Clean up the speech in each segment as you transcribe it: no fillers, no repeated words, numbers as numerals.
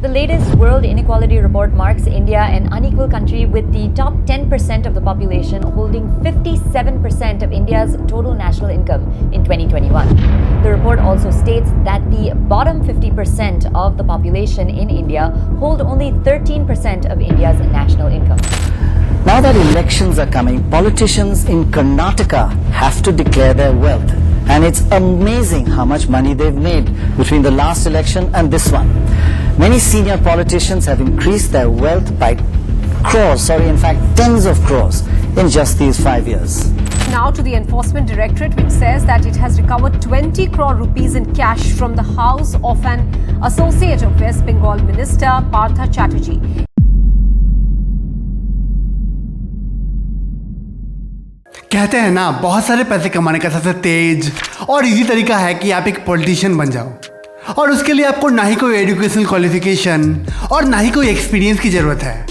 The latest World Inequality Report marks India an unequal country with the top 10% of the population holding 57% of India's total national income in 2021. The report also states that the bottom 50% of the population in India hold only 13% of India's national income. Now that elections are coming, politicians in Karnataka have to declare their wealth. And it's amazing how much money they've made between the last election and this one. Many senior politicians have increased their wealth by crores, in fact tens of crores in just these 5 years. Now to the Enforcement Directorate, which says that it has recovered 20 crore rupees in cash from the house of an associate of West Bengal Minister Partha Chatterjee. कहते हैं ना, बहुत सारे पैसे कमाने का सबसे तेज और इजी तरीका है कि आप एक पॉलिटिशियन बन जाओ, और उसके लिए आपको ना ही कोई एजुकेशनल क्वालिफिकेशन और ना ही कोई एक्सपीरियंस की ज़रूरत है।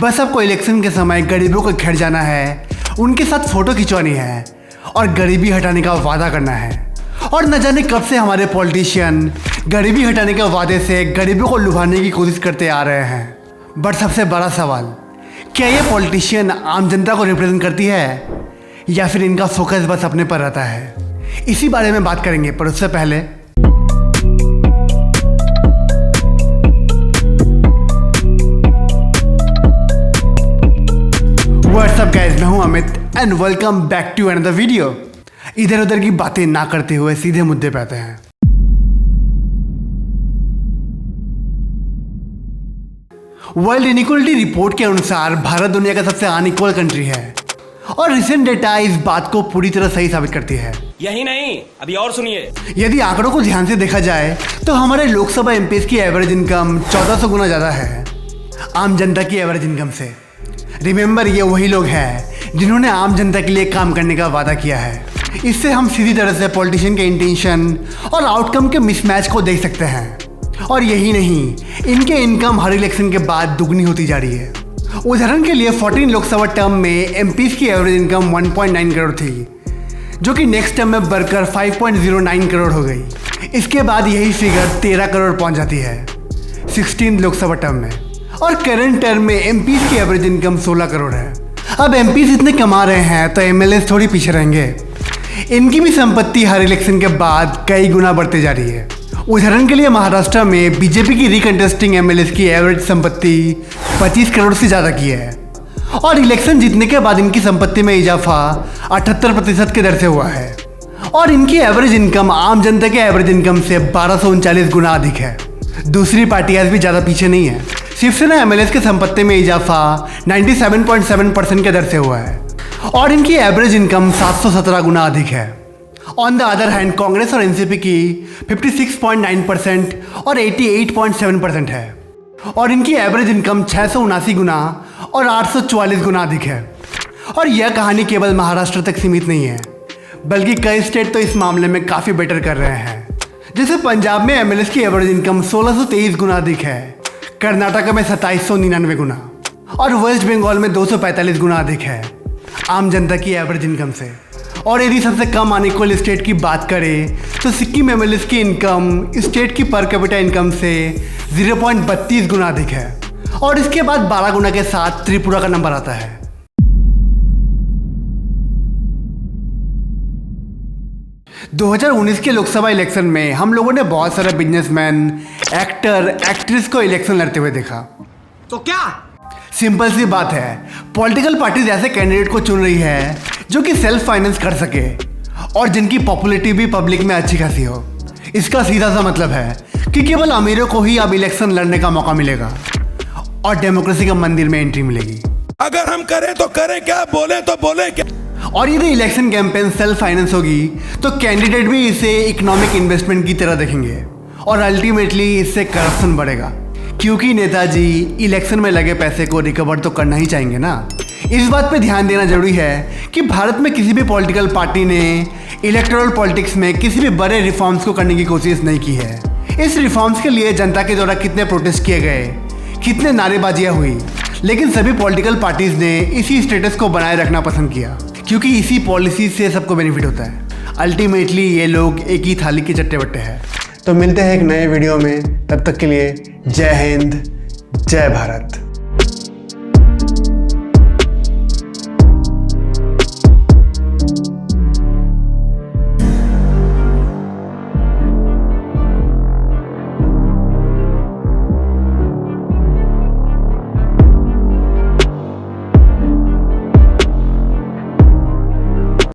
बस आपको इलेक्शन के समय गरीबों को घेर जाना है, उनके साथ फ़ोटो खिंचवानी है और गरीबी हटाने का वादा करना है। और न जाने कब से हमारे पॉलिटिशियन गरीबी हटाने के वादे से गरीबों को लुभाने की कोशिश करते आ रहे हैं। बट सबसे बड़ा सवाल, क्या ये पॉलिटिशियन आम जनता को रिप्रेजेंट करती है या फिर इनका फोकस बस अपने पर रहता है? इसी बारे में बात करेंगे, पर उससे पहले व्हाट्सअप गाइस, मैं हूं Amit and welcome back to another video. इधर उधर की बातें ना करते हुए सीधे मुद्दे पे आते हैं। वर्ल्ड इनइक्वालिटी रिपोर्ट के अनुसार भारत दुनिया का सबसे अनइक्वल कंट्री है, और रिसेंट डेटा इस बात को पूरी तरह सही साबित करती है। यही नहीं, अभी और सुनिए। यदि आंकड़ों को ध्यान से देखा जाए तो हमारे लोकसभा एमपीज की एवरेज इनकम 1400 गुना ज़्यादा है आम जनता की एवरेज इनकम से। रिमेंबर, ये वही लोग हैं जिन्होंने आम जनता के लिए काम करने का वादा किया है। इससे हम सीधी तरह से पॉलिटिशियन के इंटेंशन और आउटकम के मिसमैच को देख सकते हैं। और यही नहीं, इनके इनकम हर इलेक्शन के बाद दुगनी होती जा रही है। उदाहरण के लिए 14 लोकसभा टर्म में एमपीज की एवरेज इनकम 1.9 करोड़ थी, जो कि नेक्स्ट टर्म में बढ़कर 5.09 करोड़ हो गई। इसके बाद यही फिगर 13 करोड़ पहुंच जाती है 16 लोकसभा टर्म में। और करंट टर्म में एमपीज की एवरेज इनकम 16 करोड़ है। अब एमपीज इतने कमा रहे हैं तो एमएलएस थोड़ी पीछे रहेंगे। इनकी भी संपत्ति हर इलेक्शन के बाद कई गुना बढ़ती जा रही है। उदाहरण के लिए महाराष्ट्र में बीजेपी की रिकंटेस्टिंग एमएलएस की एवरेज संपत्ति 25 करोड़ से ज़्यादा की है, और इलेक्शन जीतने के बाद इनकी संपत्ति में इजाफा 78% के दर से हुआ है। और इनकी एवरेज इनकम आम जनता के एवरेज इनकम से 1239 गुना अधिक है। दूसरी पार्टियां भी ज़्यादा पीछे नहीं है। शिवसेना एमएलएस की संपत्ति में इजाफा 97.7% के दर से हुआ है, और इनकी एवरेज इनकम 717 गुना अधिक है। On the other hand Congress और एनसीपी की 56.9% और 88.7% है, और इनकी एवरेज इनकम 679 गुना और 844 गुना अधिक है। और यह कहानी केवल महाराष्ट्र तक सीमित नहीं है, बल्कि कई स्टेट तो इस मामले में काफ़ी बेटर कर रहे हैं। जैसे पंजाब में एमएलएस की एवरेज इनकम 1623 गुना अधिक है, कर्नाटक में 2799 गुना, और वेस्ट बंगाल में 245 गुना अधिक है आम जनता की एवरेज इनकम से। और यदि सबसे कम अनइक्वल स्टेट की बात करें तो सिक्किम एमएलएस की इनकम स्टेट की पर कैपिटा इनकम से 0.32 गुना अधिक है, और इसके बाद 12 गुना के साथ त्रिपुरा का नंबर आता है। – 2019 के लोकसभा इलेक्शन में हम लोगों ने बहुत सारे बिजनेसमैन, एक्टर, एक्ट्रेस को इलेक्शन लड़ते हुए देखा। तो क्या सिंपल सी बात है, पॉलिटिकल पार्टीज ऐसे कैंडिडेट को चुन रही है जो कि सेल्फ फाइनेंस कर सके और जिनकी पॉपुलैरिटी भी पब्लिक में अच्छी खासी हो। इसका सीधा सा मतलब है कि केवल अमीरों को ही अब इलेक्शन लड़ने का मौका मिलेगा और डेमोक्रेसी के मंदिर में एंट्री मिलेगी। अगर हम करें तो करें क्या, बोले तो बोले क्या। और यदि इलेक्शन कैंपेन सेल्फ फाइनेंस होगी तो कैंडिडेट भी इसे इकोनॉमिक इन्वेस्टमेंट की तरह देखेंगे, और अल्टीमेटली इससे करप्शन बढ़ेगा, क्योंकि नेताजी इलेक्शन में लगे पैसे को रिकवर तो करना ही चाहेंगे ना। इस बात पे ध्यान देना जरूरी है कि भारत में किसी भी पॉलिटिकल पार्टी ने इलेक्टोरल पॉलिटिक्स में किसी भी बड़े रिफॉर्म्स को करने की कोशिश नहीं की है। इस रिफॉर्म्स के लिए जनता के द्वारा कितने प्रोटेस्ट किए गए, कितने नारेबाजियाँ हुई, लेकिन सभी पॉलिटिकल पार्टीज ने इसी स्टेटस को बनाए रखना पसंद किया, क्योंकि इसी पॉलिसी से सबको बेनिफिट होता है। अल्टीमेटली ये लोग एक ही थाली के चट्टे बट्टे हैं। तो मिलते हैं एक नए वीडियो में, तब तक के लिए जय हिंद, जय भारत।